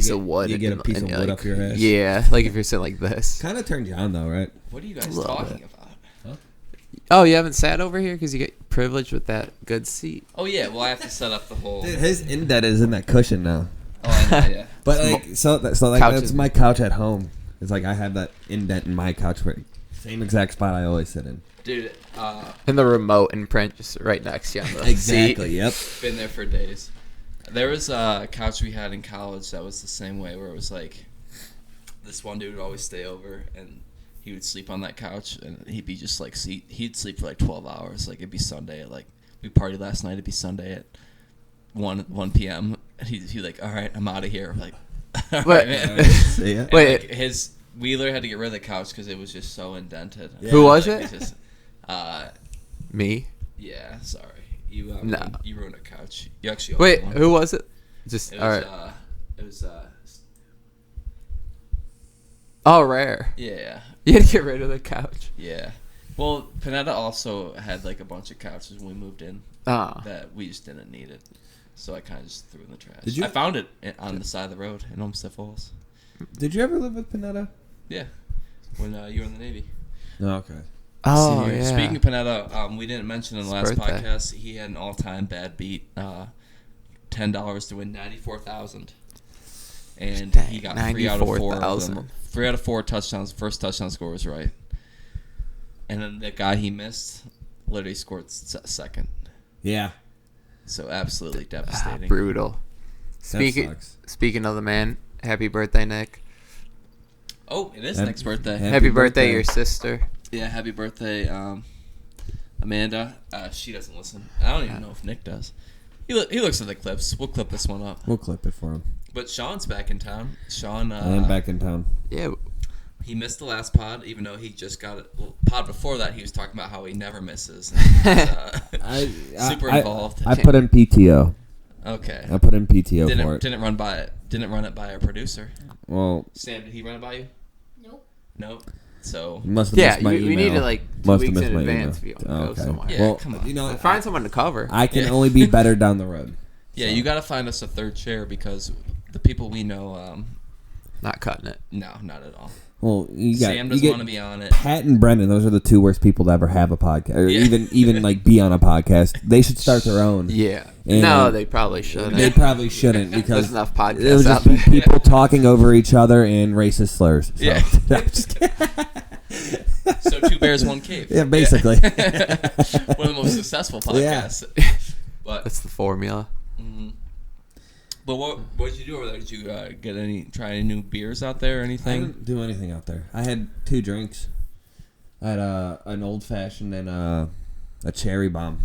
piece of wood. You get a piece of wood up your ass. Yeah, like if you're sitting like this. Kind of turns you on though, right? What are you guys talking about? Huh? Oh, you haven't sat over here because you get privileged with that good seat. Oh yeah, well I have to set up the whole. Dude, his indent is in that cushion now. Oh, I know, yeah. But like, so like Couch that's is- my couch at home. It's like I have that indent in my couch, where same exact spot I always sit in. Dude, And the remote and print just right next to you on the Exactly. seat. Yep. been there for days. There was a couch we had in college that was the same way, where it was like this one dude would always stay over and he would sleep on that couch and he'd be just like he'd sleep for like 12 hours. Like it'd be Sunday at like we partied last night. It'd be Sunday at 1 p.m. And he'd like, all right, I'm out of here. We're like, all Wait. right, man. See ya? And, Wait. like, his Wheeler had to get rid of the couch because it was just so indented. Yeah. Who was Like, it? Just, Me? yeah, sorry. You No. you ruined a couch. You actually Wait, owned one. who was it? Just It all was, right. It was Oh, rare. yeah, You had to get rid of the couch. yeah. Well, Panetta also had like a bunch of couches when we moved in Oh. that we just didn't need it, so I kind of just threw in the trash. Did you- I found it on the side of the road in Olmsted Falls. Did you ever live with Panetta? Yeah, when you were in the Navy. No. Okay. Oh, Senior. yeah. Speaking of Panetta, we didn't mention in the His last birthday. podcast he had an all-time bad beat, $10 to win 94,000, and Dang, he got 3 out of 4 of 94,000. them. 3 out of 4 touchdowns. First touchdown score was right, and then the guy he missed literally scored second. Yeah. So absolutely devastating. Brutal. Speaking sucks. speaking of the man, happy birthday, Nick. Oh, it is Happy- Nick's birthday. Happy birthday, your sister. Yeah, happy birthday, Amanda. She doesn't listen. I don't even know if Nick does. He looks at the clips. We'll clip this one up. We'll clip it for him. But Sean's back in town. Sean, I am back in town. Yeah. he missed the last pod, even though he just got it. Well, pod before that, he was talking about how he never misses. And he's, super involved. I put in PTO. Okay. I put in PTO for it. Didn't run it by our producer. Well, Sam, did he run it by you? Nope. Nope. So you must have Yeah, missed my we email. need to like 2 Must have weeks missed in my advance if email. you want to go somewhere. Yeah, Well, come on. you know, Find someone to cover. I can Yeah. only be better down the road. yeah, So. you got to find us a third chair because the people we know, Not cutting it. no, not at all. Well, you got Sam you doesn't get want to be on it. Pat and Brendan. Those are the 2 worst people to ever have a podcast, or Yeah. even like be on a podcast. They should start their own. Yeah. And No, they probably shouldn't. They probably shouldn't There's because enough it'll podcasts out just be there. people talking over each other and racist slurs. So. Yeah. I'm just kidding. So 2 bears, 1 cave. Yeah, basically. One of the most successful podcasts. But That's the formula. but what did you do over there? Did you try any new beers out there or I anything? didn't do anything out there. I had 2 drinks. I had an old fashioned and a cherry bomb.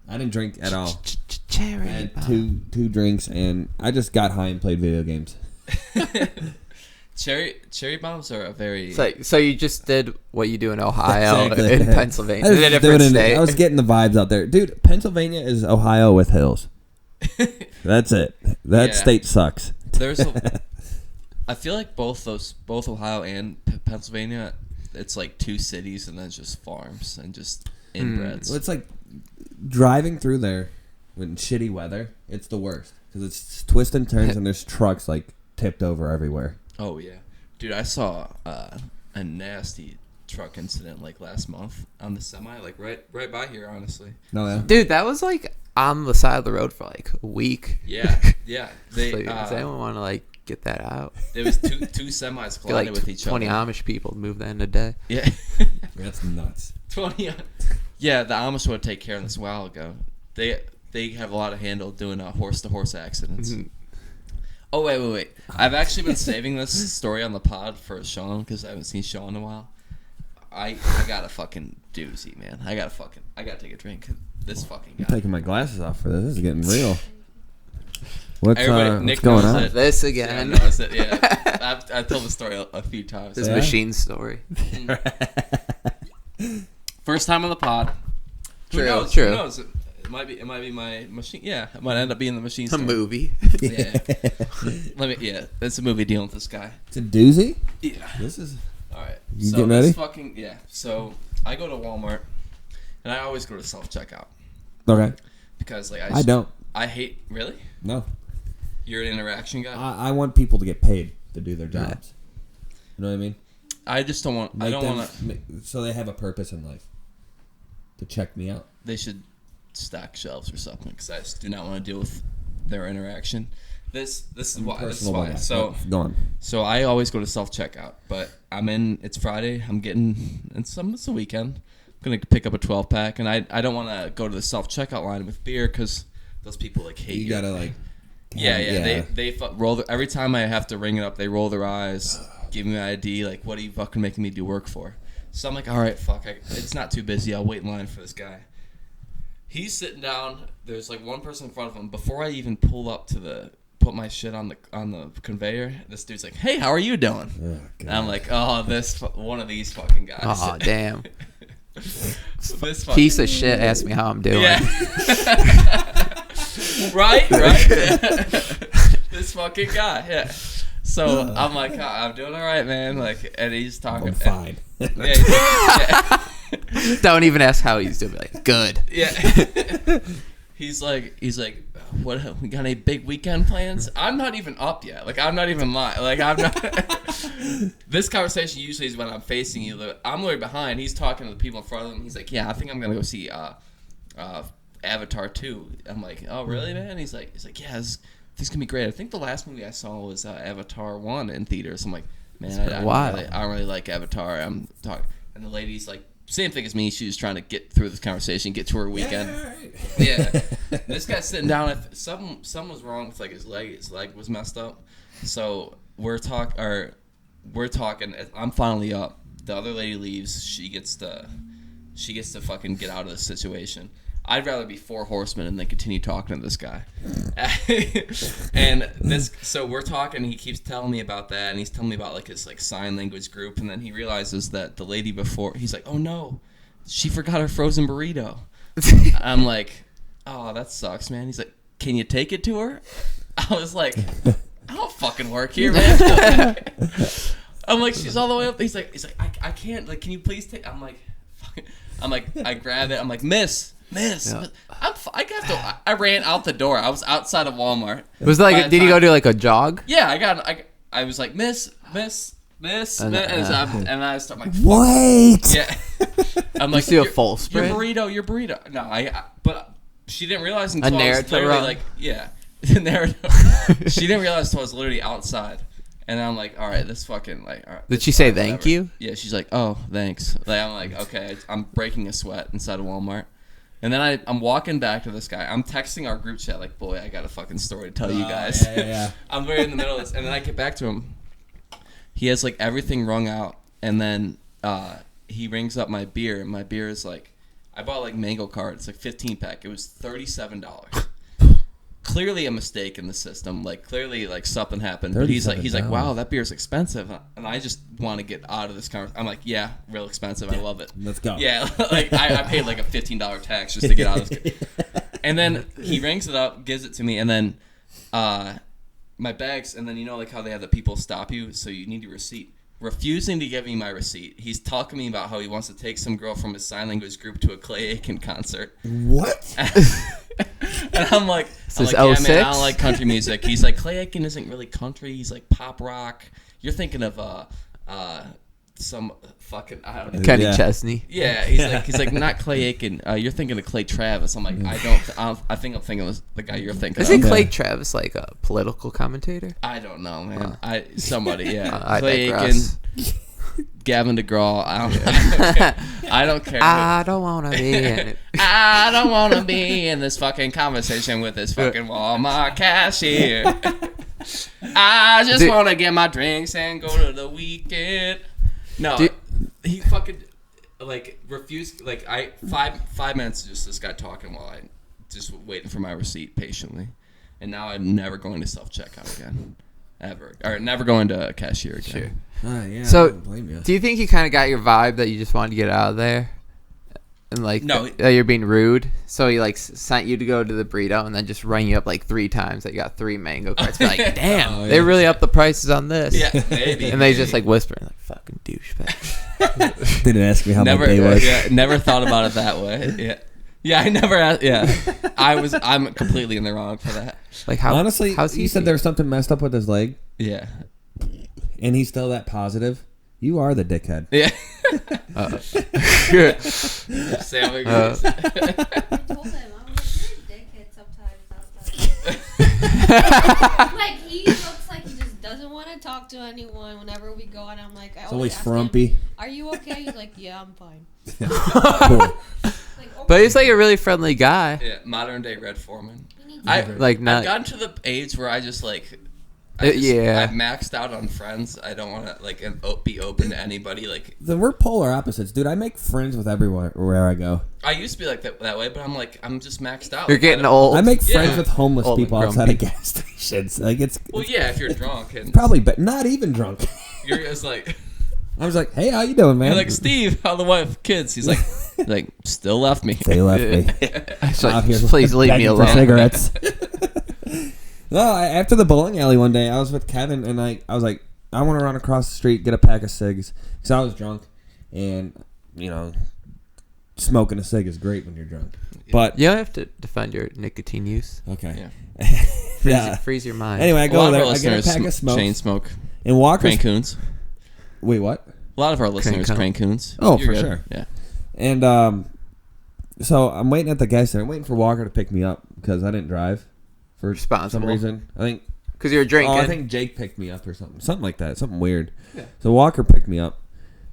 I didn't drink at all. I Cherry. had two drinks and I just got high and played video games. Cherry bombs are a very So you just did what you do in Ohio Exactly. in Pennsylvania. I was In a just different doing it- state. I was getting the vibes out there, dude. Pennsylvania is Ohio with hills. That's it. That Yeah. state sucks. there's a, I feel like both Ohio and Pennsylvania, it's like 2 cities and then just farms and just inbreds. Well, it's like driving through there in shitty weather. It's the worst because it's twists and turns and there's trucks like tipped over everywhere. Oh yeah, dude, I saw a nasty truck incident like last month on the semi, like right by here, honestly. No, yeah. Dude, that was like on the side of the road for like a week. Yeah, yeah. They So, does anyone want to like get that out? there was two semis I feel collided like with each 20 other. Amish people moved that in a day. Yeah, That's nuts. 20. Yeah, the Amish would take care of this a while ago. They have a lot of handle doing horse to horse accidents. Mhm. Oh wait! I've actually been saving this story on the pod for Sean because I haven't seen Sean in a while. I got a fucking doozy, man. I gotta take a drink. This fucking I'm guy. taking my glasses off for this. This is getting real. What's Nick going knows on? it. This Yeah, again. I noticed it, yeah. I've told the story a few times. This Yeah? machine story. First time on the pod. Who True, knows? true. Who knows? It might be my machine. Yeah, it might end up being the machine. A story. movie. Yeah. It's a movie dealing with this guy. It's a doozy. Yeah. This is. All right. You so getting this ready? So I go to Walmart, and I always go to self checkout Okay. because like I don't. I hate really. No. You're an interaction guy. I want people to get paid to do their jobs. You know what I mean? I just don't want. I Make don't them- want to. So they have a purpose in life. To check me out. They should stack shelves or something because I just do not want to deal with their interaction. This is why. This is Personal why. guy. So Go on. So I always go to self checkout, but I'm in. It's Friday. I'm getting. It's a weekend. I'm gonna pick up a 12-pack, and I don't want to go to the self checkout line with beer because those people like hate You gotta like. Yeah. They roll every time I have to ring it up. They roll their eyes, give me my ID. Like, what are you fucking making me do work for? So I'm like, all right, fuck. It's not too busy. I'll wait in line for this guy. He's sitting down. There's like one person in front of him. Before I even pull up to put my shit on the conveyor, this dude's like, "Hey, how are you doing?" Oh, And I'm like, "Oh, this one of these fucking guys." Oh, damn. This fucking, Piece of shit asked me how I'm doing. Yeah. right. This fucking guy. Yeah. So I'm like, oh, I'm doing all right, man. Like, and he's talking. I'm fine. Yeah. Don't even ask how he's doing. Like, good. Yeah. He's like, what? We got any big weekend plans? I'm not even up yet. Like, I'm not even lying. Like, I'm not. This conversation usually is when I'm facing you. I'm literally behind. He's talking to the people in front of him. He's like, yeah, I think I'm gonna go see Avatar 2. I'm like, oh, really, man? He's like, yeah, this is gonna be great. I think the last movie I saw was Avatar 1 in theaters. I'm like, man, I don't really like Avatar. I'm talking, and the lady's like, same thing as me. She was trying to get through this conversation, get to her weekend. Yeah. This guy's sitting down. Something was wrong with like his leg. His leg was messed up. So we're talking. I'm finally up. The other lady leaves. She gets to fucking get out of the situation. I'd rather be 4 horsemen and then continue talking to this guy. So we're talking. He keeps telling me about that, and he's telling me about like his like sign language group, and then he realizes that the lady before, he's like, oh no, she forgot her frozen burrito. I'm like, oh, that sucks, man. He's like, can you take it to her? I was like, I don't fucking work here, man. I'm like, she's all the way up. He's like, I can't. Like, can you please take? I'm like, I grab it. I'm like, Miss. Yeah. I ran out the door. I was outside of Walmart. It was like, did you go do like a jog? Yeah, I was like, Miss, and I start like, Wait. yeah. I'm like, see a full spread? Your burrito. No, but she didn't realize until I was Naruto literally run? like, yeah, Naruto. She didn't realize until I was literally outside. And I'm like, all right, this fucking like. All right, Did she say thank whatever. you? Yeah, she's like, oh, thanks. Like, I'm like, okay, I'm breaking a sweat inside of Walmart. And then I'm walking back to this guy. I'm texting our group chat like, boy, I got a fucking story to tell you guys. Yeah. I'm very in the middle of this. And then I get back to him. He has like everything wrung out. And then he rings up my beer. And my beer is like, I bought like Mango Card. It's like 15-pack. It was $37. Clearly a mistake in the system. Like clearly like something happened. But he's like, wow, that beer's expensive. And I just want to get out of this conversation. I'm like, yeah, real expensive. I love it. Let's go. Yeah, like I paid like a $15 tax just to get out of this. And then he rings it up, gives it to me, and then my bags. And then you know like how they have the people stop you, so you need your receipt. Refusing to give me my receipt. He's talking to me about how he wants to take some girl from his sign language group to a Clay Aiken concert. What? And I'm like, yeah, man, I don't like country music. He's like, Clay Aiken isn't really country. He's like pop rock. You're thinking of some fucking, I don't know. Kenny Yeah. Chesney. Yeah, he's like not Clay Aiken. You're thinking of Clay Travis. I'm like, I think I'm thinking of the guy you're thinking Isn't of. Clay Travis like a political commentator? I don't know, man. Somebody, yeah. I Clay digress. Aiken, Gavin DeGraw. I don't care. I don't want to be in it. I don't want to be in this fucking conversation with this fucking Walmart cashier. I just want to get my drinks and go to the weekend. No, he fucking like refused. Like 5 minutes just this guy talking while I just waiting for my receipt patiently, and now I'm never going to self checkout again, ever, or never going to a cashier again. Sure. Yeah, So, I don't blame you. do you think he kind of got your vibe that you just wanted to get out of there? And like, No. that you're being rude? So he like sent you to go to the burrito and then just rang you up like 3 times that you got 3 mango cards. Be like, damn, Oh, they yeah. really upped the prices on this. Yeah, maybe. And they just like whispering like, fucking douchebag. Didn't ask me how never, my day was. yeah, never thought about it that way. Yeah, Yeah, I never asked. Yeah, I'm completely in the wrong for that. Like how Honestly, how's he said there was something messed up with his leg, Yeah. and he's still that positive. You are the dickhead. Yeah. Good. Sam agrees. I told him, I was like, you're a dickhead sometimes outside. Like, he looks like he just doesn't want to talk to anyone whenever we go, and I'm like, I It's always always ask frumpy. him, are you okay? He's like, yeah, I'm fine. Cool. Like, But he's like a really friendly guy. Yeah, modern day Red Foreman. we need I to- Like I've not. gotten to the age where I just like. Yeah. I've maxed out on friends. I don't want to like be open to anybody. Like Then we're polar opposites, dude. I make friends with everyone where I go. I used to be like that way, but I'm just maxed out. You're Like, I getting don't- old. I make friends Yeah. with homeless Old and people outside of grumpy. gas stations. Like it's Well, yeah, if you're drunk and probably not even drunk. you're just like, I was like, "Hey, how you doing, man?" you're like Steve, how the wife, kids. He's like still left me. They left me. It's Out like, here please leave me begging for alone. cigarettes. No, after the bowling alley one day, I was with Kevin, and I was like, I want to run across the street, get a pack of cigs, because I was drunk, and smoking a cig is great when you're drunk. But You don't have to defend your nicotine use. okay, Yeah. yeah. Freeze your mind. Anyway, I A go lot of there, our I get a listeners pack of smoke, chain smoke. and Walker's. Crane coons. Wait, what? A lot of our listeners Coon. crane coons. Oh, You're for good. sure. Yeah. And so I'm waiting at the gas station. I'm waiting for Walker to pick me up because I didn't drive for some Responsible. reason. I think. Because you were drinking. Oh, I think Jake picked me up or something like that, something weird. Yeah. So Walker picked me up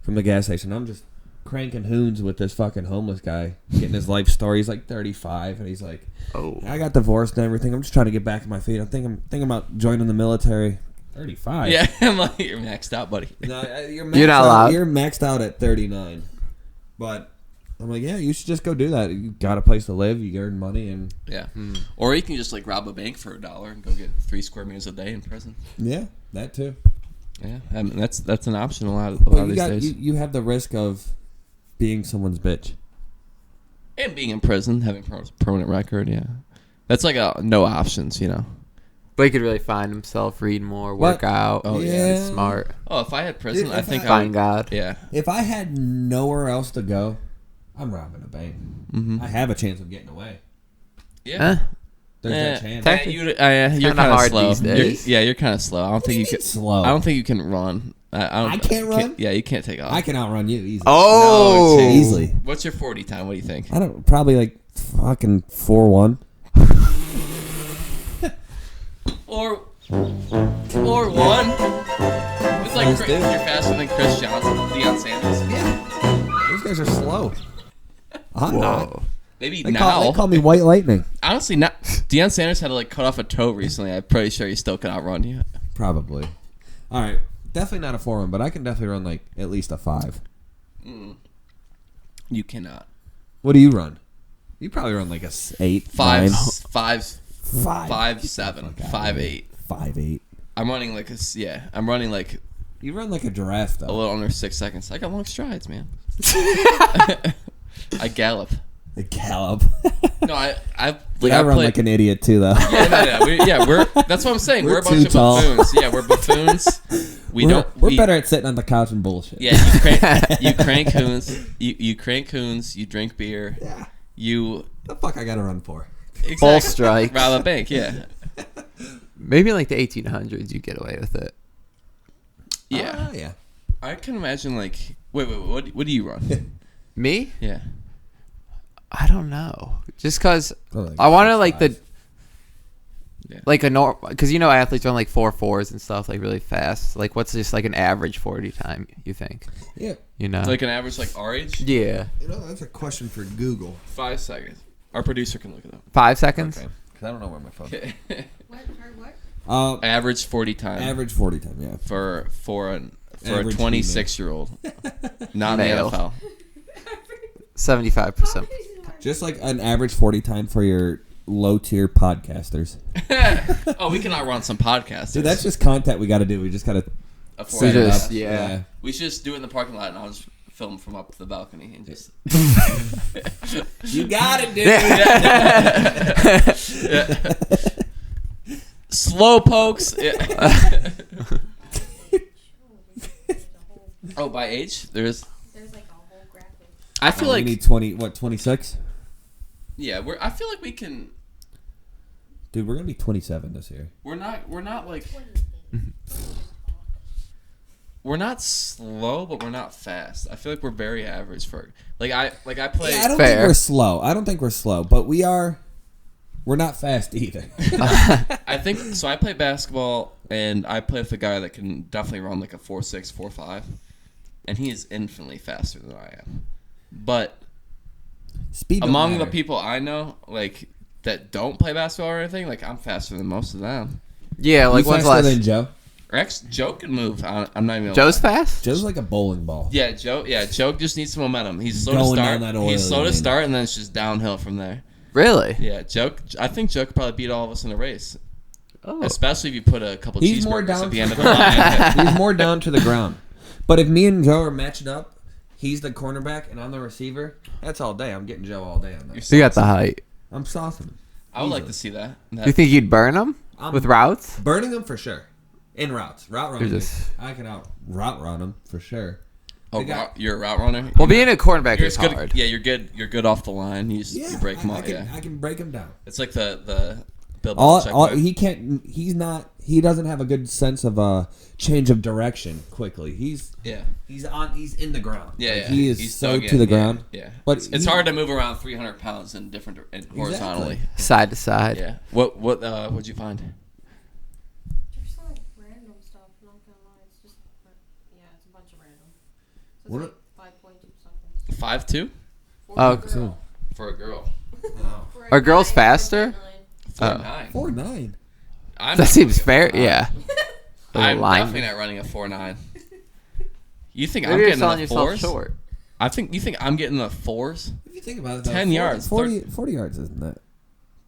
from the gas station. I'm just cranking hoons with this fucking homeless guy, getting his life story. He's like 35, and he's like, Oh. I got divorced and everything. I'm just trying to get back on my feet. I'm thinking about joining the military. 35. Yeah, I'm like, you're maxed out, buddy. No, you're You're not allowed. You're maxed out at 39. But I'm like, yeah, you should just go do that. You got a place to live. You earn money, and Yeah. Or you can just like rob a bank for $1 and go get 3 square meters a day in prison. yeah, that too. Yeah, I mean, that's an option a lot Well, of these days. you have the risk of being someone's bitch. And being in prison, having permanent record, yeah. That's like no options, you know. But he could really find himself, read more, What? work out. Oh, yeah. He's smart. Oh, if I had prison, If I think I Find would. God. Yeah. If I had nowhere else to go, I'm robbing a bank. Mm-hmm. I have a chance of getting away. Yeah. Huh? There's Yeah. that chance. Tech- You're kinda kind of hard slow. these days. You're kind of slow. I don't think you can. slow. I don't think you can run. I can't run? Yeah, you can't take off. I can outrun you easily. Oh. No, Easily. What's your 40 time? What do you think? I don't probably like fucking 4-1. Or one. It's like Let's you're do it. faster than Chris Johnson, Deion Sanders. Yeah. Those guys are slow. I'm not. Whoa. Maybe They now. call me White Lightning. Honestly, not. Deion Sanders had to like cut off a toe recently. I'm pretty sure he still can outrun you. Probably. All right. Definitely not a 4-1, but I can definitely run like at least a 5. You cannot. What do you run? You probably run like a 8, 5, 9. 5, 5. 5, 7, 5, 8. 5, 8. I'm running like I'm running like You run like a giraffe a though. little under 6 seconds. I got long strides, man. I gallop. A gallop. No, I Dude, I run like an idiot too though. we're that's what I'm saying. We're a bunch too of tall. buffoons. Yeah, we're buffoons. We're better at sitting on the couch and bullshit. Yeah, you crank coons. You crank coons. You drink beer. Yeah. You The fuck I gotta run for? exactly. Ball strikes. Rob a bank. Yeah, Maybe in like the 1800s you get away with it. yeah. Yeah. I can imagine like wait. What do you run? Me? Yeah. I don't know. Just because Probably like I want to like 5. Yeah. like a normal, because you know athletes run like 4.4s and stuff like really fast. Like what's just like an average 40 time you think? Yeah. You know? Like an average like our age. Yeah. You know, that's a question for Google. 5 seconds. Our producer can look it up. 5 seconds? Okay. Because I don't know where my phone is. What? Average 40 time Average 40 time, yeah. for a Average 26-year-old, not in the Male. NFL. 75%. Just like an average 40 time for your low tier podcasters. Oh, we can outrun some podcasts. Dude, that's just content we gotta do. We just gotta afford We set it just- up. yeah. We should just do it in the parking lot, and I'll just film from up the balcony and just. You got it, dude. Slow pokes. Yeah. Oh, by age, there's. There's like a whole graphic. I feel We like need 20, what, 26? Yeah, I feel like we can. Dude, we're gonna be 27 this year. We're not like. We're not slow, but we're not fast. I feel like we're very average for. I play. Yeah, I don't Fair. think we're slow. I don't think we're slow, but we are. We're not fast either. I think so. I play basketball, and I play with a guy that can definitely run like a 4.6, 4.5, and he is infinitely faster than I am. But Speed don't among the matter. people I know, like that don't play basketball or anything, like I'm faster than most of them. Yeah, like You when's the faster last? than Joe? Rex, Joe can move. I'm not even. Gonna Joe's lie. fast. Joe's like a bowling ball. Yeah, Joe. Yeah, Joe just needs some momentum. He's slow Going to start. down that He's slow oily to lane. start, and then it's just downhill from there. Really? Yeah, Joe. I think Joe could probably beat all of us in a race, Oh. especially if you put a couple He's more cheeseburgers down at the for- end of the line. He's more down to the ground. But if me and Joe are matching up, he's the cornerback and I'm the receiver. That's all day. I'm getting Joe all day on that. You got the height. I'm saucing him. I would like to see that. Do you think you'd burn him with routes? Burning him for sure. In routes. Route running. You're just- I can route run him for sure. Oh, They got- you're a route runner. Well, being a cornerback You're is good. hard. Yeah, you're good. You're good off the line. You break them I off. can, Yeah, I can break him down. it's like the Bill Belichick way. He can't. He's not. He doesn't have a good sense of change of direction quickly. He's Yeah, He's in the ground. yeah, Like, yeah. He is He's so dug to in, the yeah, ground. Yeah, But it's he- hard to move around 300 pounds in different and horizontally. Side to side. Yeah. What'd you find? There's some like random stuff. Not gonna lie, it's just yeah, it's a bunch of random. So it's What like 5.2 something. 5'2" For Oh, a girl. for a girl. For Are girls guy, faster? 4'9". 4'9". I'm That not seems running a fair. 4'9". Yeah. I'm Line. definitely not running a 4'9". You think Maybe I'm you're getting selling the yourself fours? short. You think I'm getting the fours? If you think about it, 10 yards, 40 yards isn't that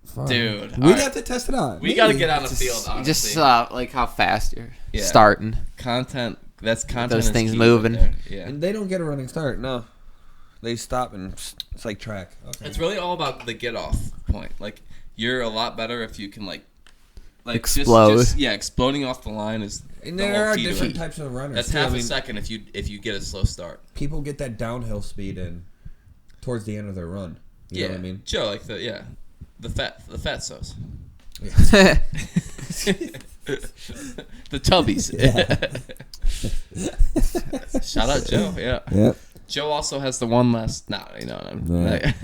far. Dude, We'd alright. have to test it out. We got to get on the field, honestly. Just like how fast you're Yeah. starting. Content. That's content. Those is things key moving. right there. Yeah. And they don't get a running start. No, they stop and it's like track. Okay. It's really all about the get off point. Like you're a lot better if you can like Explode. exploding off the line is And the there whole are key to different it. types of runners. That's too. half I mean, a second if you get a slow start. people get that downhill speed in towards the end of their run. You know what I mean? Joe, like the fatsos. The tubbies. Shout out Joe. Yeah. Yep. Joe also has the one last. Nah, you know what I'm. Right.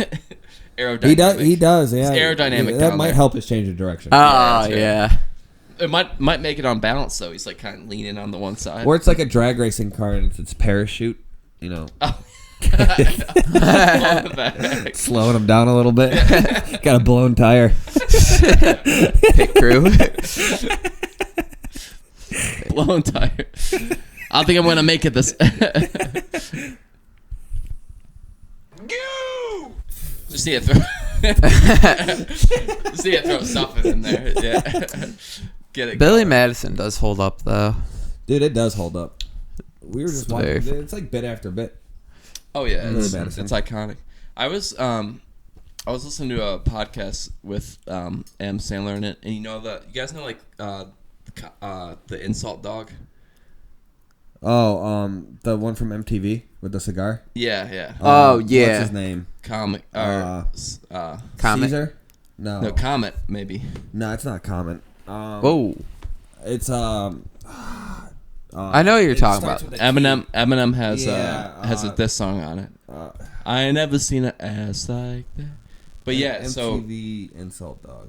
Aerodynamic. He does. Yeah. It's aerodynamic That down might there. help his change of direction. Oh that's right. yeah. It might make it on balance though. He's like kind of leaning on the one side. Or it's like a drag racing car and it's its parachute. You know, Oh. On the back. slowing him down a little bit. Got a blown tire. Pit crew. Blown tire. I don't think I'm gonna make it this. Just see it throw. See it throw something in there. Yeah. Get it. Billy going. Madison does hold up though. Dude, it does hold up. We were just It's watching. very- It's like bit after bit. Oh yeah, Billy it's Madison. iconic. I was listening to a podcast with Adam Sandler in it, and you guys know like the insult dog. Oh, the one from MTV with the cigar. Yeah. Oh, What's yeah. his name? Comic Comet. Caesar? No. no Comet maybe. No, it's not Comet. Whoa. It's I know what you're it talking starts about. with a T. Eminem has Yeah, has this song on it. I ain't never seen an ass like that. But yeah, so MTV insult dog.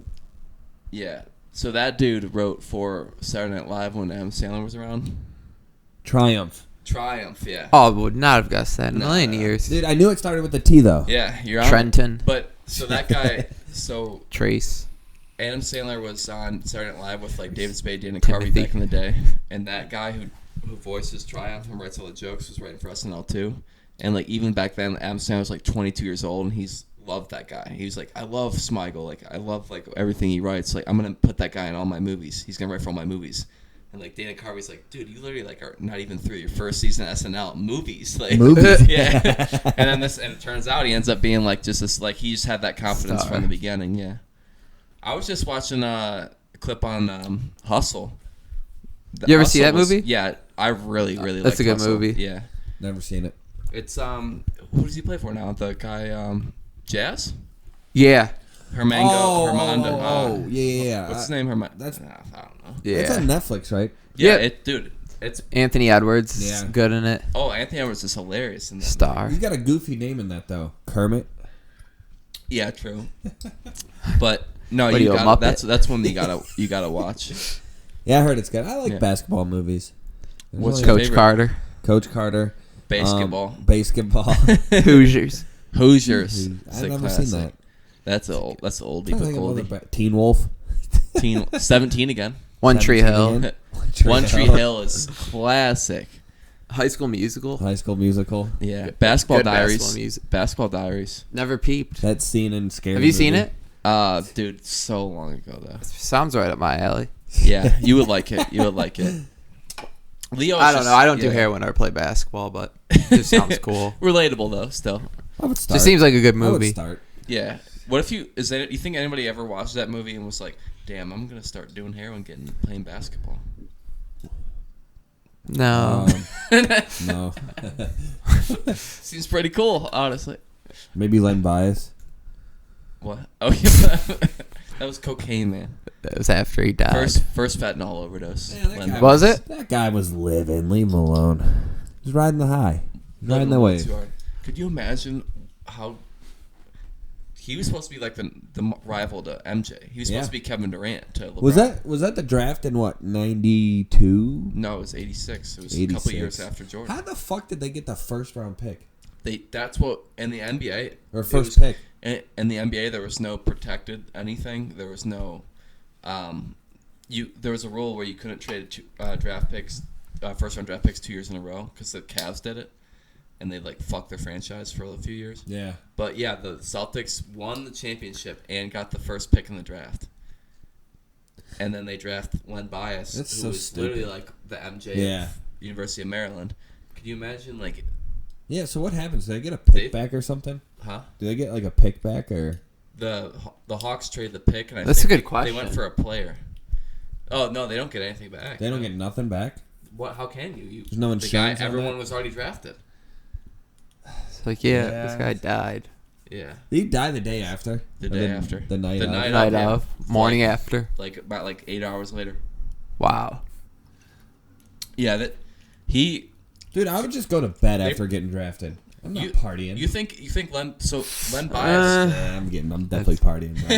yeah, so that dude wrote for Saturday Night Live when Adam Sandler was around. Triumph. Triumph, yeah. Oh, I would not have guessed that in a million No. years. Dude, I knew it started with a T though. Yeah, you're on. Trenton. But so that guy, so Trace. Adam Sandler was on Saturday Night Live with like David Spade, Dana Timothy. Carvey back in the day, and that guy who voices Triumph and writes all the jokes was writing for SNL too. And like even back then, Adam Sandler was like 22 years old, and he's loved that guy. He was like, I love Smigel, like I love like everything he writes. Like I'm gonna put that guy in all my movies. He's gonna write for all my movies. And like Dana Carvey's like, dude, you literally like are not even through your first season of SNL movies, like Movies? yeah. And it turns out he ends up being like just this like he just had that confidence Star. from the beginning. Yeah. I was just watching a clip on Hustle. You ever see that movie? Yeah, I really That's like a good Hustle. movie. Yeah. Never seen it. It's who does he play for now? The guy Jazz? Yeah. Hermondo. Yeah. What's his name? I don't know. Yeah. It's on Netflix, right? Yeah, Yeah. dude. It's Anthony Edwards is Yeah. good in it. Anthony Edwards is hilarious in that. Star. He's got a goofy name in that though. Kermit. Yeah, true. But no, What are you you, a got Muppet? that's one you gotta watch. Yeah, I heard it's good. I like Yeah. basketball movies. There's What's only- your Coach favorite? Carter. Coach Carter? Basketball. Basketball. Hoosiers. Hoosiers. It's I've a never classic. seen that. That's an oldie I but think of other goldie. Teen Wolf. 17 again. One Tree 17 Hill. again. One Tree Hill is classic. High School Musical. High School Musical. Yeah, Good- Basketball good Diaries. basketball music. Basketball Diaries. Never peeped. That scene in Scary Have you seen Movie. it? Dude, so long ago though. Sounds right up my alley. Yeah, you would like it. You would like it. Leo. I don't know. I don't do heroin or play basketball, but it just sounds cool. Relatable though. Still. I would start. Just seems like a good I would movie. start. Yeah. What if you think anybody ever watched that movie and was like, "Damn, I'm gonna start doing heroin, playing basketball." No. No. Seems pretty cool, honestly. Maybe Len Bias. What? Oh yeah, that was cocaine, man. That was after he died. First fentanyl overdose. Yeah, that Len guy Bias. Was it? That guy was living. Leave him alone. He's riding the high. He's riding the Way wave. too hard. Could you imagine how he was supposed to be like the rival to MJ? He was supposed Yeah. to be Kevin Durant to LeBron. Was that the draft in what 92? No, it was 86. It was a 86. couple years after Jordan. How the fuck did they get the first round pick That's what in the NBA or it first was- pick? In the NBA, there was no protected anything. There was no, there was a rule where you couldn't trade draft picks, first round draft picks 2 years in a row because the Cavs did it, and they like fucked their franchise for a few years. Yeah. But yeah, the Celtics won the championship and got the first pick in the draft. And then they draft Len Bias, That's who so was stupid. literally like the MJ Yeah. of University of Maryland. Could you imagine, like, Yeah. So what happens? Do they get a pick They- back or something? huh? Do they get like a pick back or? The Hawks traded the pick, and I That's think a good they question. went for a player. Oh no, they don't get anything back. They don't get nothing back. What? How can you? There's no the guy. insurance on Everyone that? was already drafted. It's like, yeah, Yeah. this guy died. Yeah, Did he die the day after? the Or day after. The night. The of? night Night yeah. of, morning Like- after. Like about 8 hours later. Wow. Yeah, that he. Dude, I would just go to bed They- after getting drafted. I'm not You- partying. You think Len Bias? Yeah, I'm definitely partying. Bro.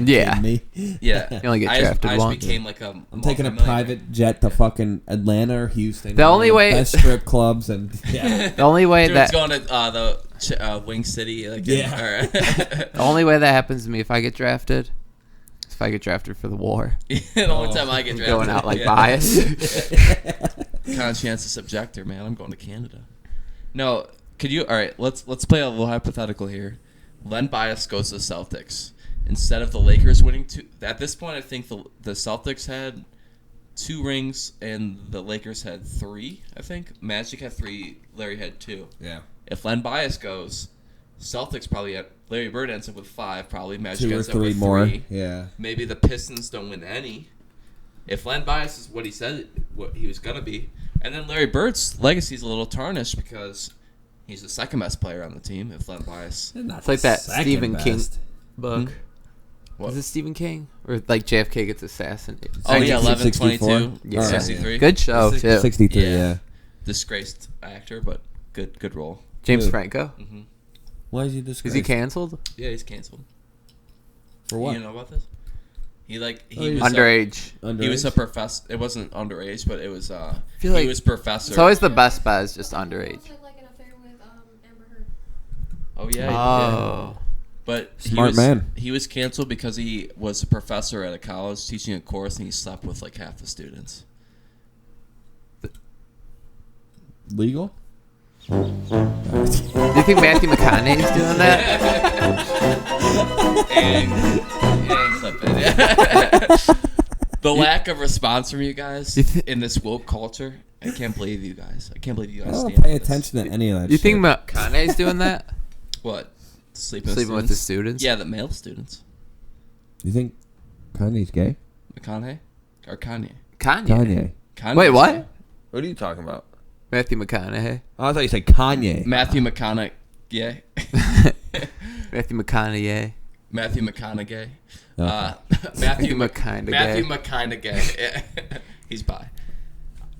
Yeah. Kidding me? Yeah, You only get I just- drafted I just once. became like a. I'm taking a multimillionaire. private jet to fucking Atlanta or Houston. The only way- best strip clubs and yeah. The only way Dude, that it's going to the Wing City. Like, Yeah. the only way that happens to me if I get drafted is if I get drafted for the war. the only time I get drafted. Going out like yeah. Bias. Conscientious objector, man. I'm going to Canada. No, could you? All right, let's play a little hypothetical here. Len Bias goes to the Celtics instead of the Lakers winning two. At this point, I think the Celtics had 2 rings and the Lakers had 3. I think Magic had 3. Larry had 2. Yeah. If Len Bias goes, Celtics probably had Larry Bird ends up with 5. Probably Magic 2 or ends up 3 with more. 3. Yeah. Maybe the Pistons don't win any. If Len Bias is what he said, what he was gonna be, and then Larry Bird's legacy is a little tarnished because he's the second best player on the team. If Len Bias, It's like that Stephen King book. Hmm? What? Is it Stephen King? Or like JFK gets assassinated? Oh yeah, 1964? 11/22, Yeah. 63. Good show, too. 63, Yeah. yeah. Disgraced actor, but good role. James Who? Franco. Why is he Is disgraced? he canceled? Yeah, he's canceled. For what? You know about this? He was Underage. He was a Underage? professor. It wasn't underage, but it was. feel like he was professor. It's always the best bet is just underage. Also had like an affair with Amber Heard. Oh yeah. yeah. Oh. But Smart man. He was canceled because he was a professor at a college teaching a course, and he slept with like half the students. Legal? Do you think Matthew McConaughey is doing that? and clip it. The lack of response from you guys You thi- in this woke culture, I can't believe you guys. I can't believe you I guys don't stand pay for this. attention to any of that You shit. think McConaughey's doing that? What? Sleeping Sleeping with the students? Yeah, the male students. You think Kanye's gay? McConaughey or Kanye? Kanye. Kanye's Wait, what? gay. What are you talking about? Matthew McConaughey. Oh, I thought you said Kanye. Matthew McConaughey. Yeah. Matthew McConaughey. Matthew McConaughey. Okay. Matthew McConaughey. McConaughey. Yeah. He's bi.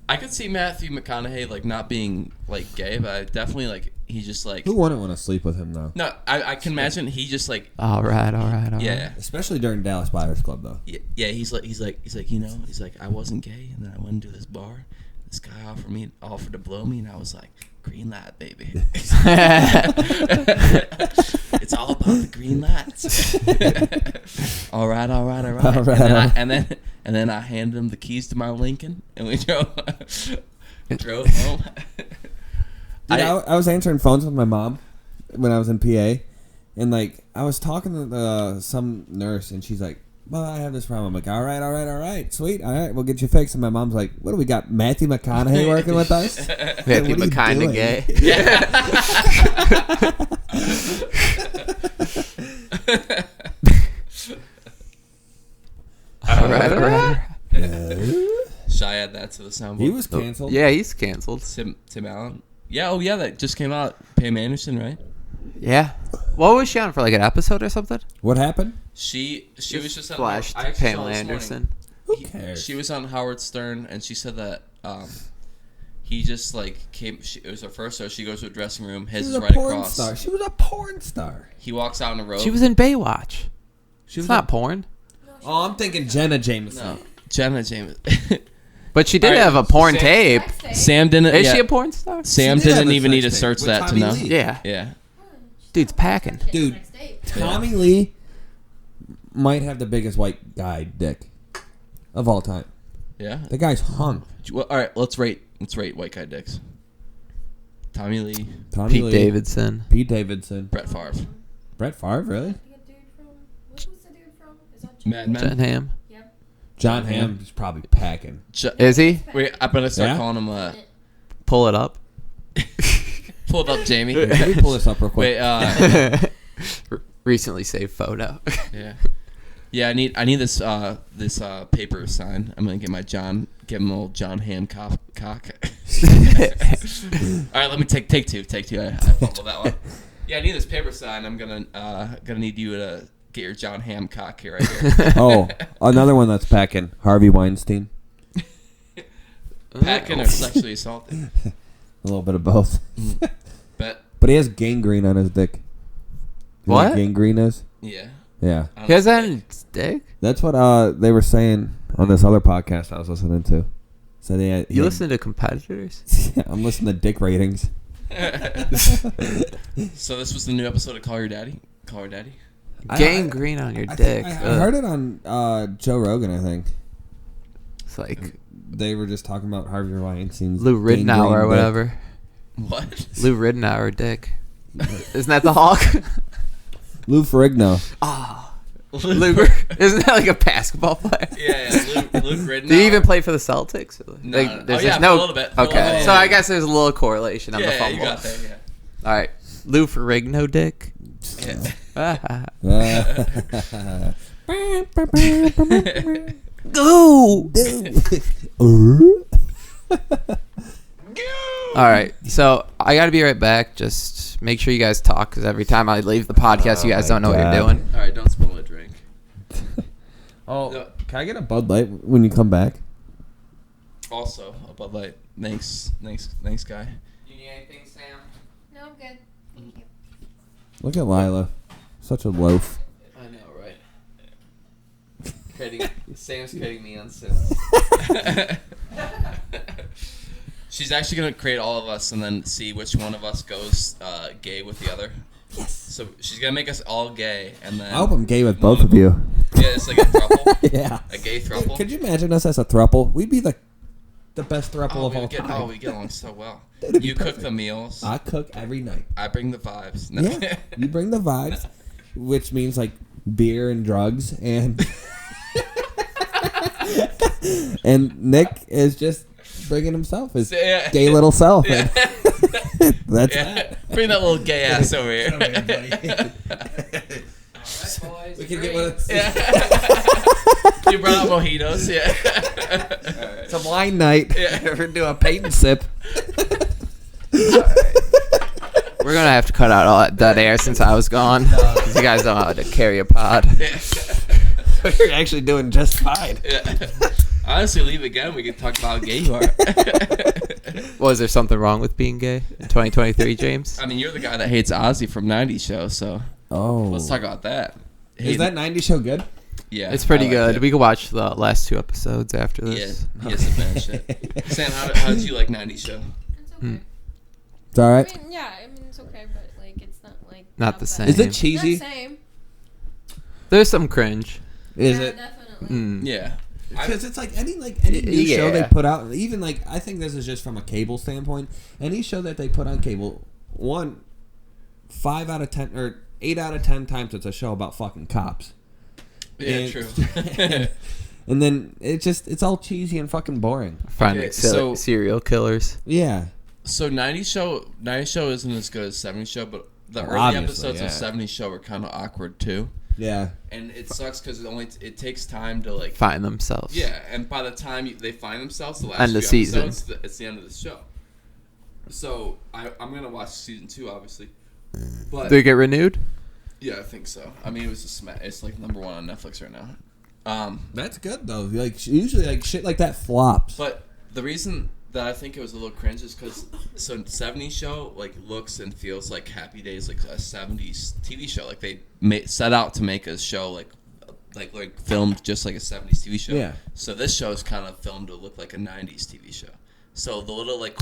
I could see Matthew McConaughey like not being like gay, but I definitely like he's just like Who wouldn't want to sleep with him though? no. I can imagine he just like All right. yeah. Especially during Dallas Buyers Club though. Yeah, he's like you know, he's like I wasn't gay, and then I went into this bar. This guy offered to blow me, and I was like, green light, baby. It's all about the green lights. all right. And then I handed him the keys to my Lincoln, and we drove home. Dude, I was answering phones with my mom when I was in PA, and like I was talking to some nurse, and she's like, "Well, I have this problem." I'm like, "All right, sweet, all right, we'll get you fixed." And my mom's like, "What do we got? Matthew McConaughey working with us?" Matthew What are you McConaughey. All right. Should I add that to the soundboard? He was canceled. Yeah, he's canceled. Tim Allen. Yeah, oh yeah, that just came out. Pam Anderson, right? Yeah. What was she on for, like an episode or something? What happened? She was just on. Flashed I actually saw Pamela this Anderson. morning. Who cares? She was on Howard Stern, and she said that he just like came. It was her first show. She goes to a dressing room. His She is was a right porn across. star. She was a porn star. He walks out in a robe. She was in Baywatch. She It's not porn. Oh, I'm thinking Jenna Jameson. no Jenna James. But she did All right, have a porn Sam- tape. Sam didn't. Is yeah, she a porn star? Sam She did have didn't a even need to sex tape search with that to Tommy know. Lee. Yeah. Yeah. Dude's packing. Dude, Tommy Lee might have the biggest white guy dick of all time. Yeah. The guy's hung. Well, all right. Let's rate white guy dicks. Tommy Lee, Tommy Pete Lee, Davidson. Pete Davidson, Brett Favre, Brett Favre, really? Who's the dude from? Is that Mad Men. Jen Ham. Yep. John Hamm is probably packing. Is he? Wait, I'm gonna start Yeah? calling him. Pull it up. Pull it up, Jamie. Let me pull this up real quick. Wait. Recently saved photo. Yeah. Yeah, I need this paper signed. I'm gonna get give him old John Hamm cock. All right, let me take two. I fumbled that one. Yeah, I need this paper signed. I'm gonna need you to get your John Hamm cock here right here. Oh, another one that's packing. Harvey Weinstein. Packing or sexually assaulted. A little bit of both. But But he has gangrene on his dick. You know What? gangrene is? yeah. Yeah. I don't He has know. that in his dick? That's what they were saying on this other podcast I was listening to. So they You listen to competitors? I'm listening to dick ratings. So this was the new episode of Call Your Daddy. Call Your Daddy. Gangrene on your I dick. think I heard it on Joe Rogan, I think. It's like They were just talking about Harvey Weinstein's Lou Ridnour gangrene or dick. whatever. What? Lou Ridnour dick. Isn't that the Hawk? Lou Ferrigno. Lou, isn't that like a basketball player? Yeah, Luke Ridnour. Did he even play for the Celtics? No. Like, there's Oh, yeah, just for a little bit. For a Okay, little bit. so I guess there's a little correlation on the Yeah, fumble. you got that. Yeah. All right, Lou Ferrigno dick. Yeah. Go. All right, so I got to be right back. Just make sure you guys talk because every time I leave the podcast, you guys don't know what you're doing. All right, don't spoil my drink. Oh, can I get a Bud Light when you come back? Also, a Bud Light. Thanks, guy. Do you need anything, Sam? No, I'm good. Thank you. Look at Lila. Such a loaf. I know, right? Sam's kidding me on Sims. She's actually gonna create all of us and then see which one of us goes gay with the other. Yes. So she's gonna make us all gay, and then I hope I'm gay with both of you. Yeah, it's like a throuple. Yeah. A gay throuple. Could you imagine us as a throuple? We'd be the best throuple Oh, of all time. we get along so well. That'd be You cook perfect. the meals. I cook every night. I bring the vibes. No. Yeah. You bring the vibes, which means like beer and drugs, and and Nick is just bringing himself, his Yeah. gay little self. Yeah. And that's Yeah. Bring that little gay ass over here. We can get one of Yeah. You brought out mojitos. Yeah. It's a wine night. Yeah. We're doing a paint and sip. We're gonna have to cut out all that dead air since I was gone. 'Cause you guys don't know how to carry a pod. You're actually doing just fine. Yeah. Honestly, leave again. We can talk about how gay you are. Was there something wrong with being gay in 2023, James? I mean, you're the guy that hates Ozzy from '90s show, so Oh. let's talk about that. Is that 90s show good? Yeah, It's pretty I liked good. it. We can watch the last 2 episodes after Yeah, this. he has some bad shit. Sam, how did you like '90s show? It's okay. It's all right. I mean, yeah, I mean, it's okay, but like, it's not like Not the bad. same. Is it Not cheesy? the same. There's some cringe. Is Yeah, it? definitely. Mm. Yeah, Because it's like any new show they Yeah. put out, even like I think this is just from a cable standpoint. Any show that they put on cable, 5 out of 10 or 8 out of 10 times it's a show about fucking cops. yeah, And- true. And then it's all cheesy and fucking boring. Finding Okay, so- serial killers. Yeah. So '90s show isn't as good as '70s show, but the Well, early obviously, episodes yeah. of '70s show are kind of awkward too, Yeah. and it sucks because it takes time to like. Find themselves. Yeah, and by the time they find themselves, the last End of few season. episodes, it's the end of the show. So I'm gonna watch season 2, obviously. But Did it get renewed? yeah, I think so. I mean, it was it's like #1 on Netflix right now. That's good though. Like usually like shit like that flops. But the reason that I think it was a little cringe is because so 70s show like looks and feels like Happy Days, like a 70s TV show. Like they set out to make a show like filmed just like a 70s TV show. Yeah. So this show is kind of filmed to look like a 90s TV show. So the little like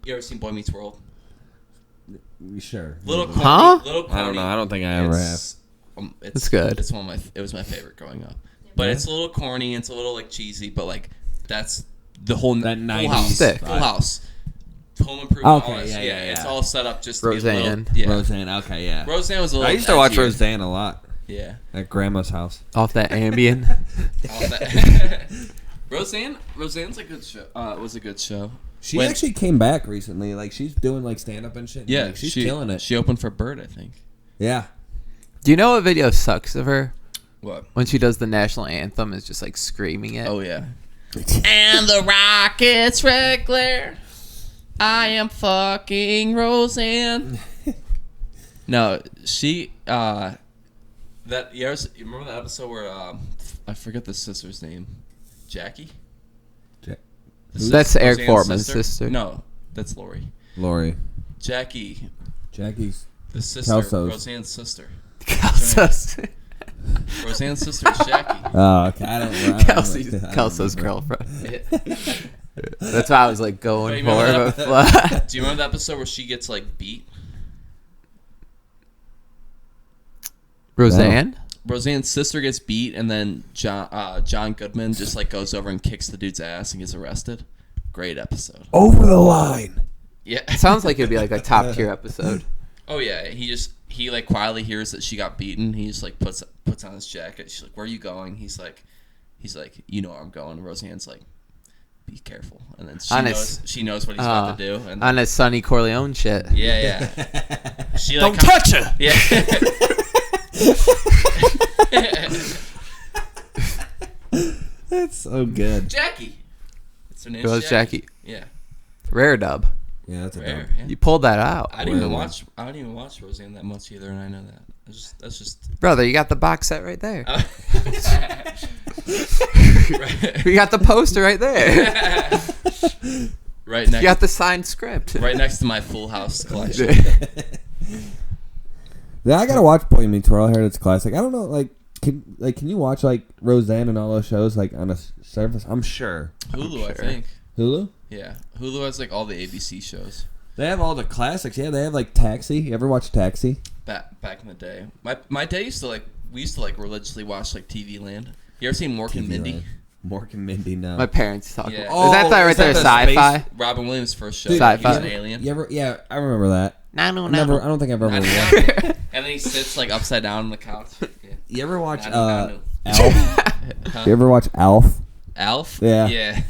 you ever seen Boy Meets World? Sure. Little corny, Huh? little corny. I don't know. I don't think I ever have. It's good. It's it was my favorite growing up. But it's a little corny. It's a little like cheesy. But like that's the whole That Full 90s House. stick. Full House. Home Improvement. Okay, all that. yeah. It's all set up just to Roseanne. be a little, yeah. Roseanne. Okay, yeah. Roseanne was a little. I used to watch edgier. Roseanne a lot Yeah. at grandma's house. Off that Ambien. All that. Roseanne's a good show. Was a good show. She When- actually came back recently. Like she's doing like stand up and shit. Yeah, Like, she's killing it. She opened for Bird, I think. Yeah. Do you know what video sucks of her? What? When she does the national anthem, is just like screaming it. Oh yeah. And the Rockets regular. I am fucking Roseanne. No, she you remember that episode where I forget the sister's name, Jackie. That's Eric Roseanne's Foreman's sister. No, that's Lori. Lori. Jackie, Jackie's. the sister, Kelso's. Roseanne's sister. Kelso's, Roseanne's sister is Jackie. Oh, okay. I don't know. Kelso's girlfriend. That's why I was like Wait, going you for remember it. but- Do you remember the episode where she gets like beat? Roseanne? Roseanne's sister gets beat, and then John Goodman just like goes over and kicks the dude's ass and gets arrested. Great episode. Over the line. Yeah. Sounds like it'd be like a top tier episode. Oh yeah. He like quietly hears that she got beaten. He just like puts on his jacket. She's like, "Where are you going?" He's like, "You know where I'm going." And Roseanne's like, "Be careful." And then she knows what he's about to do. And On his Sonny Corleone shit. yeah. She like Don't touch her. Yeah. That's so good. Jackie. That's her name. It was Jackie. Yeah. Rare dub. Yeah, that's a Rare. dub. Yeah. You pulled that out. I didn't even Really? watch Roseanne that much either, and I know that. That's just. Brother, you got the box set right there. Right. We got the poster right there. Right You next. got the signed script. Right next to my Full House collection. Yeah, I gotta watch Boy Meets World. I heard it's classic. I don't know, can you watch like Roseanne and all those shows like on a service? I'm sure. Hulu, I Sure. think. Hulu. Yeah, Hulu has like all the ABC shows. They have all the classics. Yeah, they have like Taxi. You ever watch Taxi? Back in the day, my dad used to we used to religiously watch like TV Land. You ever seen Mork and Mindy? Land. Mork and Mindy. No. My parents talk Yeah. about. Is that that right is that there? the Sci-fi. space- Robin Williams' first show. Dude, He was Sci-fi. an alien. You ever? Yeah, I remember that. No. I don't think I've ever Nanu, watched. nanu. And then he sits like upside down on the couch. Yeah. You ever watch Nanu, nanu. Alf? Huh? You ever watch Alf? Alf? Yeah. Yeah.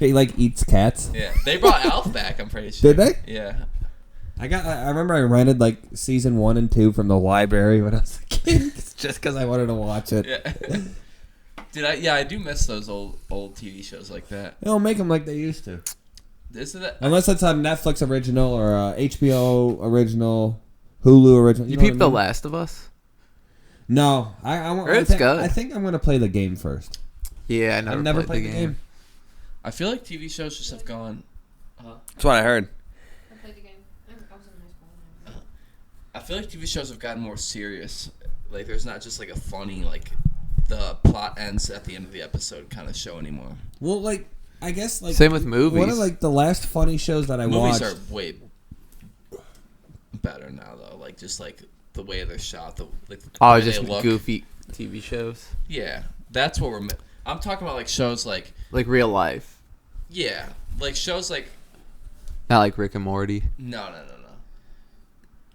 He like eats cats. Yeah. They brought Alf back, I'm pretty sure. Did they? Yeah. I remember I rented like season 1 and 2 from the library when I was a kid, just because I wanted to watch it. Yeah. Dude, I do miss those old TV shows like that. They don't make them like they used to. Isn't that? Unless it's a Netflix original or a HBO original, Hulu original. You know peep what I The mean? Last of Us? No, I won't. It's good. I think I'm gonna play the game first. Yeah, I've never played the game. I feel like TV shows just have gone. That's what I heard. I played the game. I was in high school. I feel like TV shows have gotten more serious. Like, there's not just like a funny, like, the plot ends at the end of the episode kind of show anymore. Well, like I guess like Same with movies. One of like the last funny shows that I Movies watched. are way better now, though. Like, just like the way they're shot, the Oh, way just they look. goofy TV shows. Yeah, that's what I'm talking about. Like shows like Like real life. yeah, like shows like Not like Rick and Morty. no.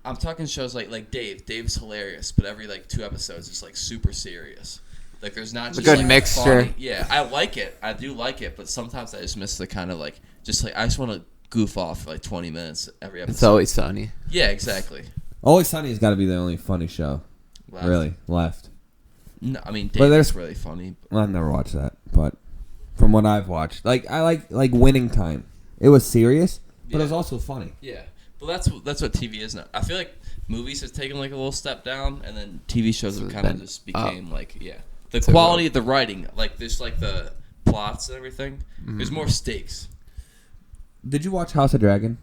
I'm talking shows like Dave. Dave's hilarious, but every like 2 episodes is like super serious. Like there's not just good like, mixture. funny. Yeah, I like it. I do like it, but sometimes I just miss the kind of like just like I just want to goof off for like 20 minutes every episode. It's Always Sunny. Yeah, exactly. Always Sunny has got to be the only funny show Left. really left. No, I mean But Dave there's- is really funny. Well, I've never watched that, but from what I've watched, like I like Winning Time. It was serious, but it was Yeah. also funny. Yeah, but that's what TV is now. I feel like movies have taken like a little step down, and then TV shows have kind of Been just became like the So quality of the writing, like just like the plots and everything. There's more stakes. Did you watch House of Dragon?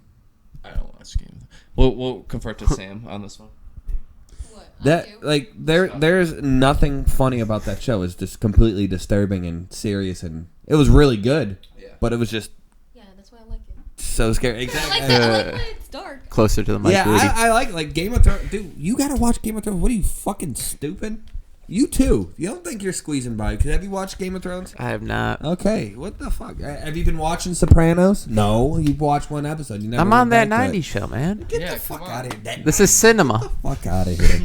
I don't watch games. We'll convert to Sam on this one. What? I That do? like there's nothing funny about that show. It's just completely disturbing and serious, and it was really good. Yeah. But it was just Yeah, that's why I like it. so scary. I Exactly. like that. I like when it's dark. Closer to the mic. Yeah, Rudy. I like Game of Thrones. Dude, you gotta watch Game of Thrones. What are you fucking stupid? You too. You don't think you're squeezing by? Cause have you watched Game of Thrones? I have not. Okay, what the fuck? Have you been watching Sopranos? No, you've watched one episode. You never I'm went on that back to it. 90s show, man. Get Yeah, the fuck come out on. of here. This is cinema. Fuck out of here.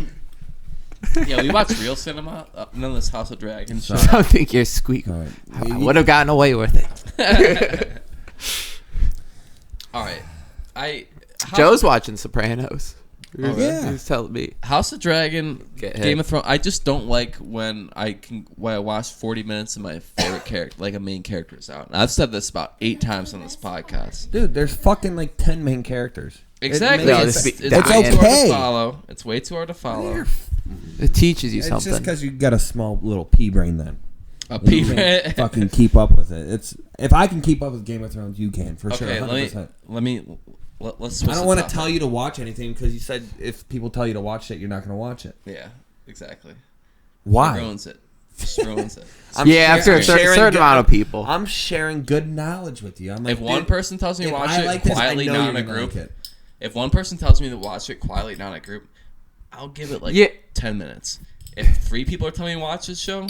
Yeah, we watch real cinema. None of this House of Dragons show. I don't think you're squeaking. All right. I would have gotten away with it. All right, Joe's watching Sopranos. really? Yeah. He's telling me. House of Dragon, Get hit. Game of Thrones. I just don't like when I watch 40 minutes of my favorite character, like a main character, is out. And I've said this about 8 times on this podcast. Dude, there's fucking like 10 main characters. Exactly. No, It's, this be- it's It's way too hard okay. to follow. It's way too hard to follow. It teaches you It's just something. because you got a small little pea brain then. A You P- can't fucking keep up with it. It's if I can keep up with Game of Thrones, you can for sure. Okay, 100%. let's. I don't want to tell you to watch anything because you said if people tell you to watch it, you're not going to watch it. Yeah, exactly. Why? Ruins it. Just ruins it. Yeah, after a I'm sharing certain good- amount of people. I'm sharing good knowledge with you. I'm like, If one dude, person tells me to if watch I it like this, I quietly, know not you're in a gonna group. like it. If one person tells me to watch it quietly, not in a group, I'll give it like Yeah. 10 minutes. If 3 people are telling me to watch this show,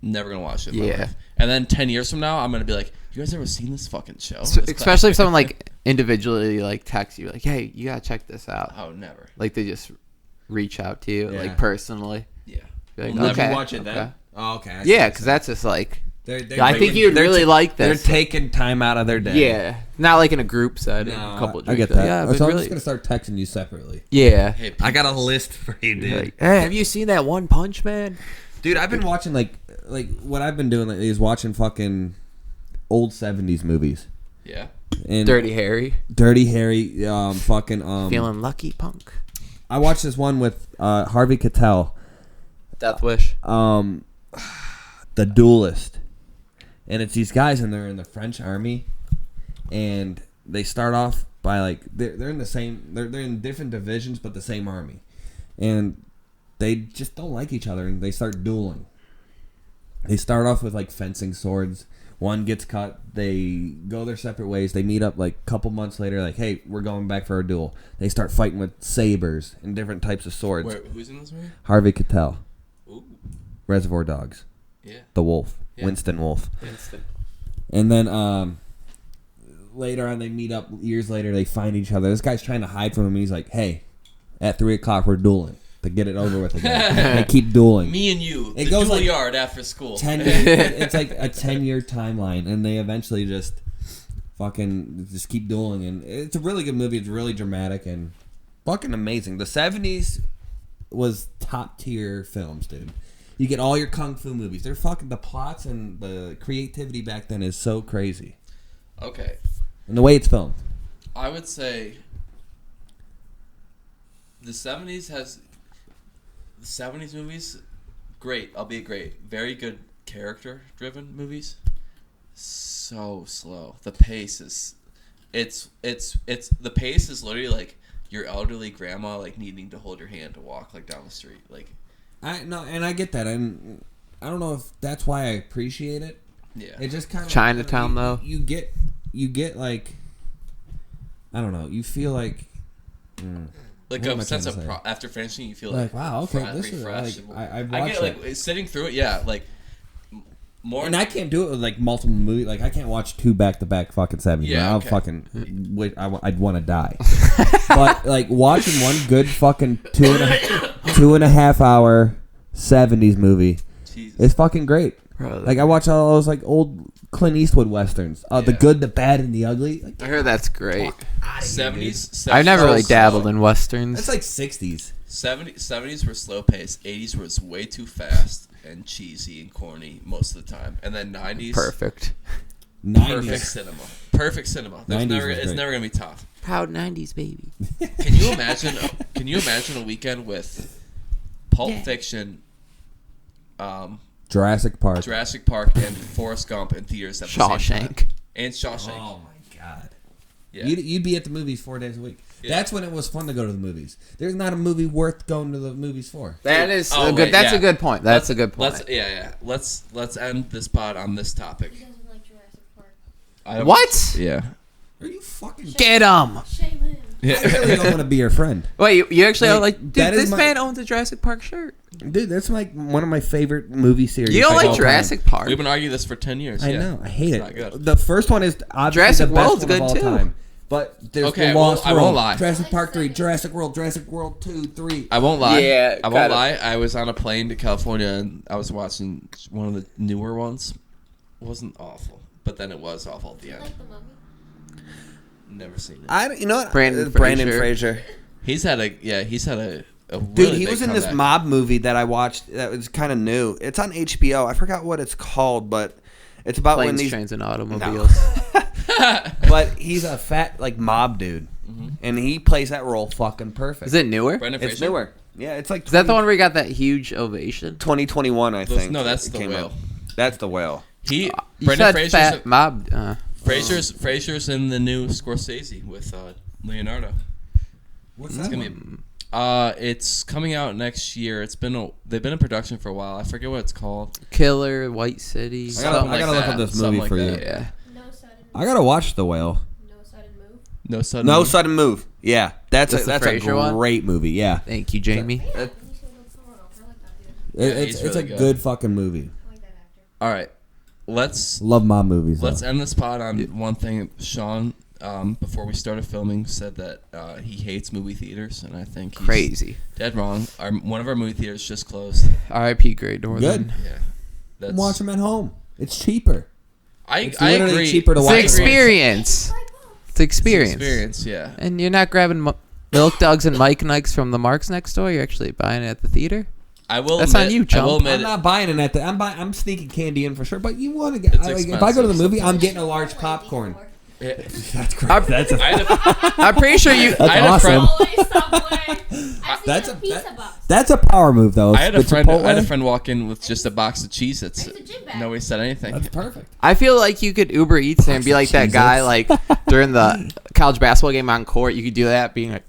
never gonna watch it. In my Yeah. life. And then 10 years from now, I'm gonna be like, "You guys ever seen this fucking show?" So- It's especially if bad." someone like individually like texts you like, "Hey, you gotta check this out." Oh, never. Like they just reach out to you Yeah. like personally. Yeah. Be like, We'll never okay, watch it then? okay. Oh, okay. Yeah, because that's just like They're I think you'd really like They're this. taking time out of their day. Yeah, not like in a group setting. No, a couple of I get drinks. that. Yeah, so but I'm really, just gonna start texting you separately. yeah. Hey, I got a list for you, dude. Like, hey, have you seen that One Punch Man? Dude, I've been watching like what I've been doing lately is watching fucking old 70s movies. Yeah. And Dirty Harry, Dirty Harry, feeling lucky, punk. I watched this one with Harvey Keitel, Death Wish. The Duelist, and it's these guys and they're in the French army, and they start off by like they're in the same they're in different divisions but the same army, and they just don't like each other and they start dueling. They start off with like fencing swords. One gets cut. They go their separate ways. They meet up like a couple months later. Like, hey, we're going back for a duel. They start fighting with sabers and different types of swords. Wait, who's in this movie? Harvey Keitel, Ooh. Reservoir Dogs, Yeah. the Wolf, Yeah. Winston Wolf. Instant. And then later on, they meet up years later. They find each other. This guy's trying to hide from him. And he's like, hey, at 3 o'clock, we're dueling to get it over with again. They keep dueling. Me and you. It The goes dual like yard after school. 10 years, it's like a 10-year timeline, and they eventually just fucking just keep dueling. And it's a really good movie. It's really dramatic and fucking amazing. The 70s was top tier films, dude. You get all your kung fu movies. They're fucking the plots and the creativity back then is so crazy. Okay. and the way it's filmed. I would say the 70s movies, great, albeit great. Very good character-driven movies. So slow. The pace is, the pace is literally like your elderly grandma like needing to hold your hand to walk like down the street. Like, I get that, and I don't know if that's why I appreciate it. yeah. It just kind of Chinatown, though. You get like, I don't know. You feel like. Like What am a I sense trying of to say? after finishing, you feel Like, like wow, okay, this is refreshed. like I've I watched get it. like sitting through it. Yeah, like more. And I can't do it with like multiple movies. Like I can't watch 2 back-to-back fucking 70s. Yeah, I'll okay. fucking. I'd want to die. But like watching one good fucking 2.5 hour 70s movie Jesus. is fucking great. Bro, Like I watch all those like old Clint Eastwood westerns. The Yeah. good, the bad, and the ugly. Like, I heard that's great. 70s. I've never really slow. dabbled in westerns. that's like 60s. 70s were slow paced. 80s was way too fast and cheesy and corny most of the time. And then 90s, Perfect. 90s. perfect cinema. 90s was It's great. never gonna be tough. Proud 90s, baby. Can you imagine? Can you imagine a weekend with Pulp Fiction, Jurassic Park. Jurassic Park, and Forrest Gump in theaters at the same time? Shawshank. And Shawshank. Oh my god. Yeah. You'd be at the movies 4 days a week. Yeah. That's when it was fun to go to the movies. There's not a movie worth going to the movies for. That is Oh, a good. wait, That's yeah. a good point. That's a good point. Let's end this pod on this topic. He doesn't like Jurassic Park. I don't- What? Yeah. Are you fucking? Get him. Shame him. I really don't want to be your friend, Wait, you actually Like, like? Dude, that is this my- man owns a Jurassic Park shirt. dude. That's like one of my favorite movie series. You don't of all like time. Jurassic Park? We've been arguing this for 10 years. I yeah. know. I hate It's not it. good. The first one is obviously Jurassic the best World's one good of all too. time. But there's Okay, the Lost I World, won't lie. Jurassic Park 3, Jurassic World 2, 3. I won't lie. Yeah, I won't kinda. lie. I was on a plane to California and I was watching one of the newer ones. It wasn't awful, but then it was awful at the end. Like the mummy. Never seen it. You know what? Brandon Fraser. He's had a really Dude, he big was in this comeback. mob movie that I watched that was kind of new. It's on HBO. I forgot what it's called, but it's about when Planes, these. trains, and automobiles. But he's a fat like mob dude, and he plays that role fucking perfect. Is it newer? Brendan It's Fraser? newer. Yeah, it's like Is that the one where he got that huge ovation? 2021, I think. No, that's it The came Whale. out. That's the whale. He You Brendan said Fraser's fat mob. Fraser's in the new Scorsese with Leonardo. What's It's that gonna one? be it's coming out next year. They've been in production for a while. I forget what it's called. Killer, White City. I Something gotta like look that. up this Something movie like for that. you. Yeah. No sudden. I gotta watch The Whale. No sudden move. No sudden. No sudden move. Yeah, that's That's the a Fraser one? Great movie. Yeah, Thank you, Jamie. Yeah. You should look someone else. I like that dude. Yeah, it's he's really a good. good fucking movie. I like that actor. All right, let's Love mob movies. let's though. end this pod on one thing. Sean, before we started filming, said that he hates movie theaters, and I think he's Crazy. dead wrong. One of our movie theaters just closed. R.I.P. Great Northern. Good. Yeah, that's Watch them at home. It's cheaper. I It's I literally agree. cheaper to It's watch the it. experience. Like, oh, It's the experience. Experience, yeah. And you're not grabbing Milk Dugs and Mike Nikes from the Marks next door. You're actually buying it at the theater. I will. That's admit, on you, I chump. will admit. I'm not buying it at the. I'm sneaking candy in for sure. But you want to get. It's If I go to the expensive movie, I'm getting a Chipotle large lady popcorn. before. Yeah. That's great. That's I had a, I'm pretty sure you. I had a friend. Always Subway. I've seen That's a a- pizza that- box. That's a power move, though. I had a The friend. I had a Chipotle, friend walk in with just a box of Cheez-Its. It's a gym bag. Nobody said anything. That's perfect. I feel like you could Uber Eats and be like that guy, like during the college basketball game on court. You could do that, being like,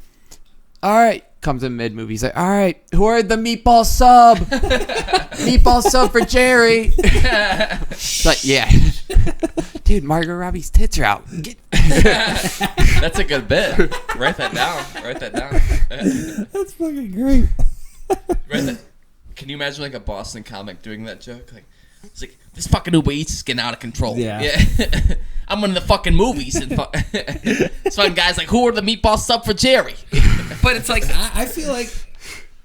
"All right," comes in mid movie. He's like, "All right, who are the meatball sub? Meatball sub for Jerry." It's like, yeah, dude, Margot Robbie's tits are out. That's a good bit. Write that down. Write that down. That's fucking great. Write that. Can you imagine like a Boston comic doing that joke? Like, it's like this fucking Uber Eats is getting out of control. Yeah. I'm in the fucking movies and it's fun guys like, who are the meatball sub for Jerry? But it's like I feel like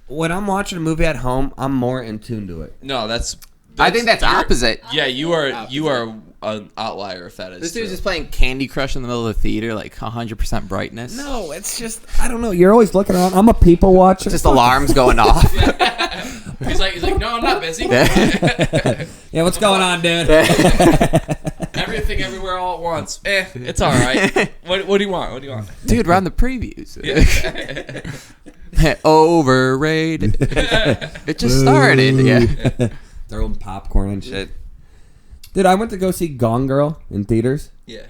when I'm watching a movie at home, I'm more in tune to it. No, that's I think that's you're- opposite. Yeah, you are an outlier if that is This true. dude's just playing Candy Crush in the middle of the theater, like 100% brightness. No, it's just I don't know. You're always looking around. I'm a people watcher. Just alarms going off. He's like, no, I'm not busy. Yeah, what's going on, dude? Every everything everywhere all at once. It's all right. What do you want? What do you want? Dude, run the previews. Yeah. Overrated. It just started. Yeah. Throwing popcorn and shit. Dude, I went to go see Gone Girl in theaters. Yeah.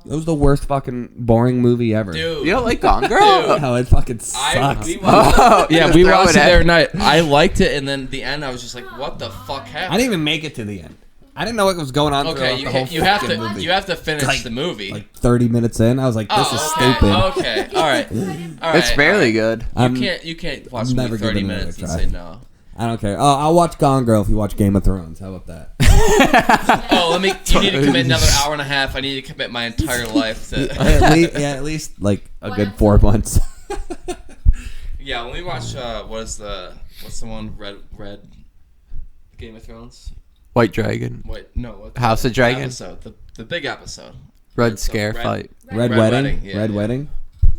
It was the worst fucking boring movie ever. Dude. You don't like Gone Girl? No, it fucking sucks. We watched, Oh, yeah, we throw watched it at the other me. night. I liked it, and then the end, I was just like, "What the fuck happened?" I didn't even make it to the end. I didn't know what was going on. Okay, throughout the whole you have fucking to movie. you have to finish Like- the movie. Like 30 minutes in, I was like, "This is okay. stupid." Okay, all right, all right. It's barely good. You can't watch I'm the never movie 30 giving it a minutes and try. say no. I don't care. Oh, I'll watch Gone Girl if you watch Game of Thrones. How about that? Oh, you need to commit another hour and a half. I need to commit my entire life to. at least like a good 4 months. Yeah, when we watch what's the one red Game of Thrones? White Dragon. Wait, no, what House of Dragon? episode, the big episode. Red So, Scare fight. Red Red Wedding. Wedding, yeah, Red yeah. Wedding.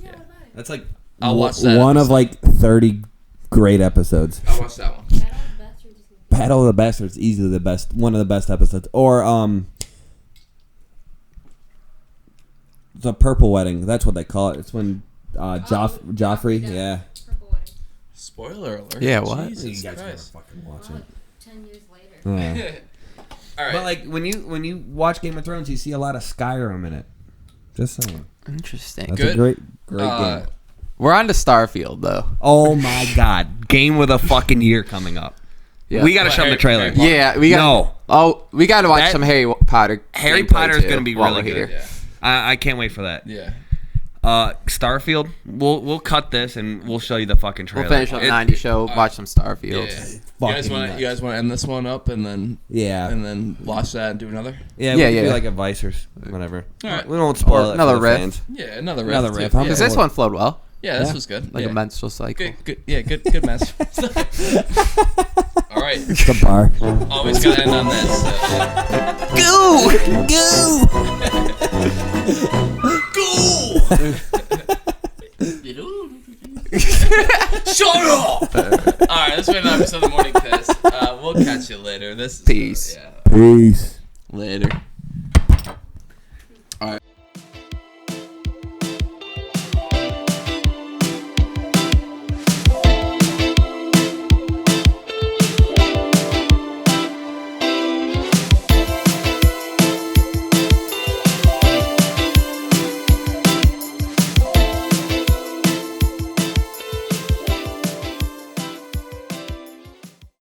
Yeah, right. That's like I'll watch that one of episode. like 30 great episodes. I'll watch that one. Battle of the Bastards is Battle of the Bastards, easily the best, one of the best episodes. Or the Purple Wedding. That's what they call it. It's when Joffrey. Joffrey died. Yeah. Purple Wedding. Spoiler alert. Yeah, what? Jesus Christ. fucking watch Well, 10 years later. Yeah. All right. But like when you watch Game of Thrones, you see a lot of Skyrim in it. Just saying. Interesting. That's Good. a great Uh, game. We're on to Starfield, though. Oh my god. Game with a fucking year coming up. Yeah. We gotta What, show them the Harry trailer. Potter? Yeah, we got. No. Oh, we got to watch That- some Harry Potter. Harry gameplay, Potter is too, gonna be while really we're good. here. Yeah. I can't wait for that. Yeah. Starfield. We'll cut this and we'll show you the fucking trailer. We'll finish up the 90 show, watch some Starfield. Yeah. You fucking guys want to end this one up and then watch that and do another? Yeah, Yeah, we could do yeah. like a Vice or whatever. All right. We won't spoil Or it. another for the riff. fans. Yeah, another riff. Another too. riff. I'm Yeah. Because this one flowed well, Yeah, this Yeah. was good. like yeah. a menstrual cycle. Good mess. All right. It's a bar. Always gotta end on this. Shut up! All right, this has been an episode of the Morning Piss. We'll catch you later. This is, Peace. yeah. Peace. Later.